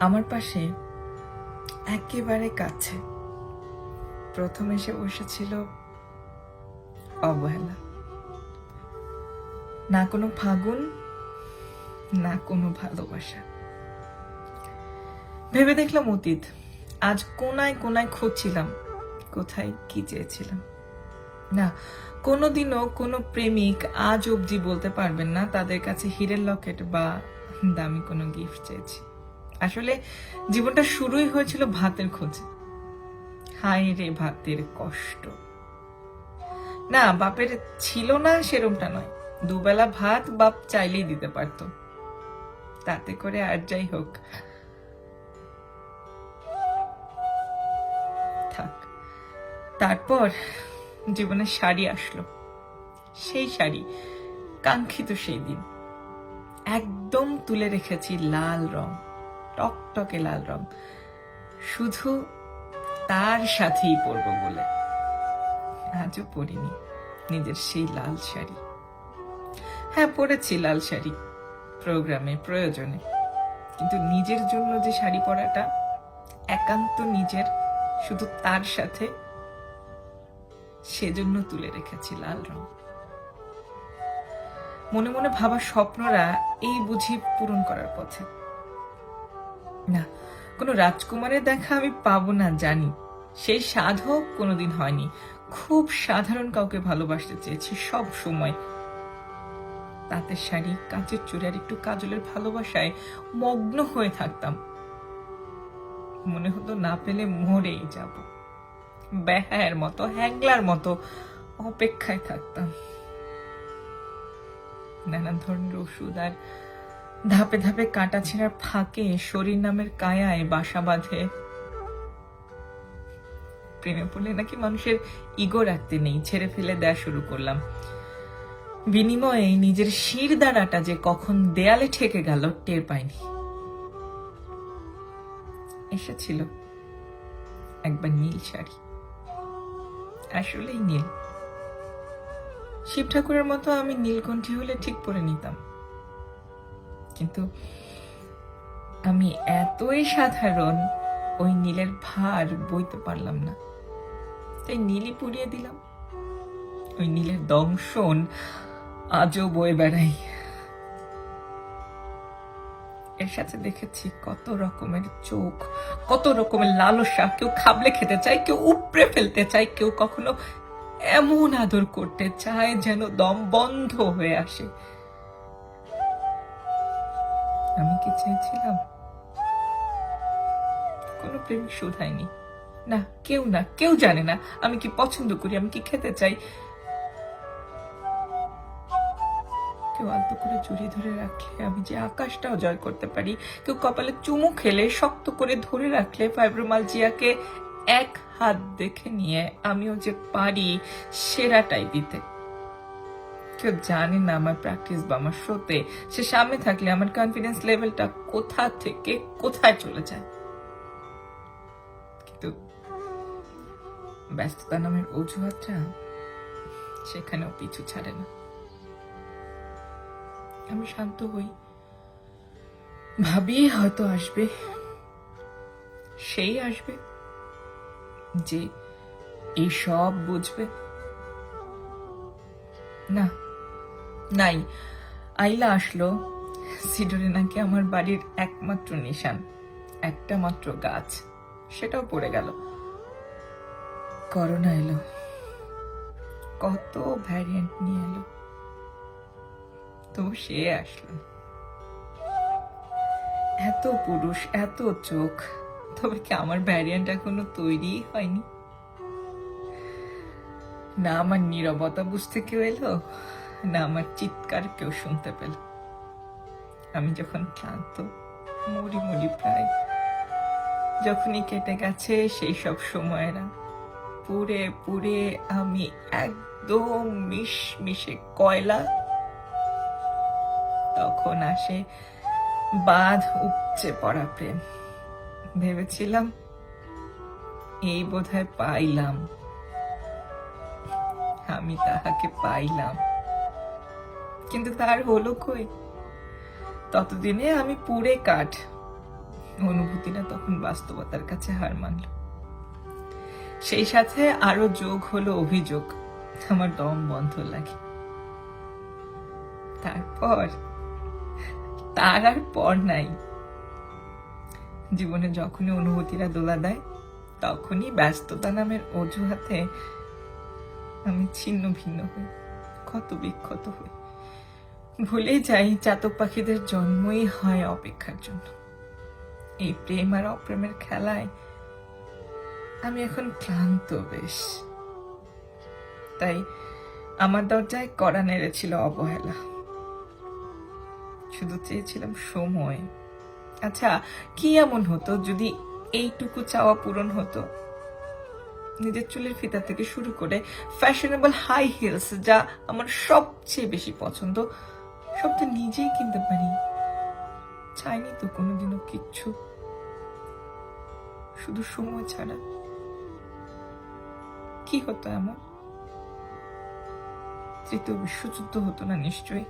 আমার পাশে একেবারে কাছে প্রথম এসে বসেছিল অবহেলা। না কোনো ফাগুন, না কোনো ভালোবাসা। ভেবে দেখলাম অতীত। আজ কোনায় কোনায় খুঁজছিলাম কোথায় কি চেয়েছিলাম। না, কোনোদিনও কোনো প্রেমিক আজ অবধি বলতে পারবেন না তাদের কাছে হীরের লকেট বা দামি কোনো গিফট চেয়েছি। আসলে জীবনটা শুরুই হয়েছিল ভাতের খোঁজে। হায় রে ভাতের কষ্ট। না, বাপের ছিল না সেরমটা নয়, দুবেলা ভাত বাপ চাইলেই দিতে পারত, তাতে করে আর যাই হোক থাক। তারপর জীবনে শাড়ি আসলো, সেই শাড়ি কাঙ্ক্ষিত সেই দিন একদম তুলে রেখেছি লাল রং, টকটকে লাল রং, শুধু তার সাথেই পরবো বলে। আজও পরিনি নিজের সেই লাল শাড়ি। হ্যাঁ, পরেছি লাল শাড়ি প্রোগ্রামে, প্রয়োজনে, কিন্তু নিজের জন্য যে শাড়ি পরাটা একান্ত নিজের, শুধু তার সাথে, সেজন্য তুলে রেখেছি লাল রং। মনে মনে ভাবা স্বপ্নরা এই বুঝি পূরণ করার পথে। না, কোনো রাজকুমারের দেখা আমি পাবো না জানি, সেই সাধও কোনোদিন হয়নি। খুব সাধারণ কাউকে ভালোবাসতে চেয়েছি সব সময়। তাঁতের শাড়ি, কাঁচের চুড়ি আর একটু কাজলের ভালোবাসায় মগ্ন হয়ে থাকতাম। মনে হতো না পেলে মরেই যাব। বেহায়ের মতো, হ্যাংলার মতো অপেক্ষায় থাকতাম। নানান ধরনের ওষুধ আর ধাপে ধাপে কাটা ছেঁড়ার ফাঁকে শরীর নামের কায়ায় বাসা বাঁধে। প্রেমে পড়লে নাকি মানুষের ইগো রাখতে নেই, ছেড়ে ফেলে দেয়া শুরু করলাম। বিনিময়ে নিজের শির দাঁড়াটা যে কখন দেয়ালে ঠেকে গেল টের পাইনি। এসেছিল একবার নীল শাড়ি, আসলেই নীল। শিব ঠাকুরের মতো আমি নীলকণ্ঠী হলে ঠিক পরে নিতাম, কিন্তু আমি এতই সাধারণ ওই নীলের ভার বইতে পারলাম না, তাই নীলই পুড়িয়ে দিলাম। ওই নীলের দংশন আজও বয়ে বেড়াই। এর সাথে দেখেছি কত রকমের চোখ, কত রকমের লালসা। কেউ খাবলে খেতে চায়, কেউ উপড়ে ফেলতে চায়, কেউ কখনো এমন আদর করতে চায় যেন দম বন্ধ হয়ে আসে। আমি কি চেয়েছিলাম? কোনো প্রেমিক শোধায়নি। না, কেউ জানে না আমি কি পছন্দ করি, আমি কি খেতে চাই। কেউ আলতো করে জড়িয়ে ধরে রাখলে আমি যে আকাশটাও জয় করতে পারি। কেউ কপালে চুমু খেলে শক্ত করে ধরে রাখলে ফাইব্রোমালজিয়াকে এক হাত দেখে নিয়ে আমিও যে পারি সেরাটাই দিতে। কেউ জানে না আমার প্র্যাকটিস বা আমার শোতে সে সামনে থাকলে আমার কনফিডেন্স লেভেলটা কোথা থেকে কোথায় চলে যায়। কিন্তু ব্যস্ততা নামের অজুহাতটা সেখানেও পিছু ছাড়ে না। আমি শান্ত হই, ভাবি হয়তো আসবে, সেই আসবে যে এই সব বুঝবে। না, নাই। আইলা আসলো। সিডরে নাকি আমার বাড়ির একমাত্র নিশান, একটা মাত্র গাছ, সেটাও পড়ে গেল। করোনা এলো, কত ভ্যারিয়েন্ট নিয়ে এলো, তবু সে আসলো। এত পুরুষ, এত চোখ, তবে কি আমার ভ্যারিয়েন্ট এখনো তৈরি হয়নি? না আমার নীরবতা বুঝতে কেউ এলো, না আমার চিৎকার কেউ শুনতে পেল। আমি যখন ক্লান্ত, মরি প্রায়, যখনই কেটে গেছে সেই সব সময়েরা, পুড়ে পুড়ে আমি একদম মিশমিশে কয়লা, তখন আসে বাঁধ উপচে পড়া প্রেম। ভেবেছিলাম এই বোধহয় পাইলাম, আমি তাহাকে পাইলাম, কিন্তু তার হলো কই। ততদিনে আমি পুড়ে কাঠ, অনুভূতিটা তখন বাস্তবতার কাছে হার মানল। সেই সাথে আরো যোগ হলো অভিযোগ, আমার দম বন্ধ লাগে। তারপর তার আর পর নাই। জীবনে যখনই অনুভূতিরা দোলা দেয়, তখনই ব্যস্ততা নামের অজুহাতে আমি ছিন্ন ভিন্ন হই, ক্ষত বিক্ষত হই। ভুলে যাই চাতক পাখিদের জন্মই হয় অপেক্ষার জন্য। এই প্রেম আর অপ্রেমের খেলায় আমি এখন ক্লান্ত বেশ। তাই আমার দরজায় কড়া নেড়েছিল অবহেলা। শুধু চেয়েছিলাম সময়। আচ্ছা, কি এমন হতো যদি এইটুকু চাওয়া পূরণ হতো? নিজের চুলের ফিতা থেকে শুরু করে ফ্যাশনেবল হাই হিলস, যা আমার সবচেয়ে বেশি পছন্দ, সব তো নিজেই কিনতে পারি। চাইনি তো কোনোদিনও কিচ্ছু, শুধু সময় ছাড়া। কি হতো এমন? তৃতীয় বিশ্বযুদ্ধ হতো না নিশ্চয়ই।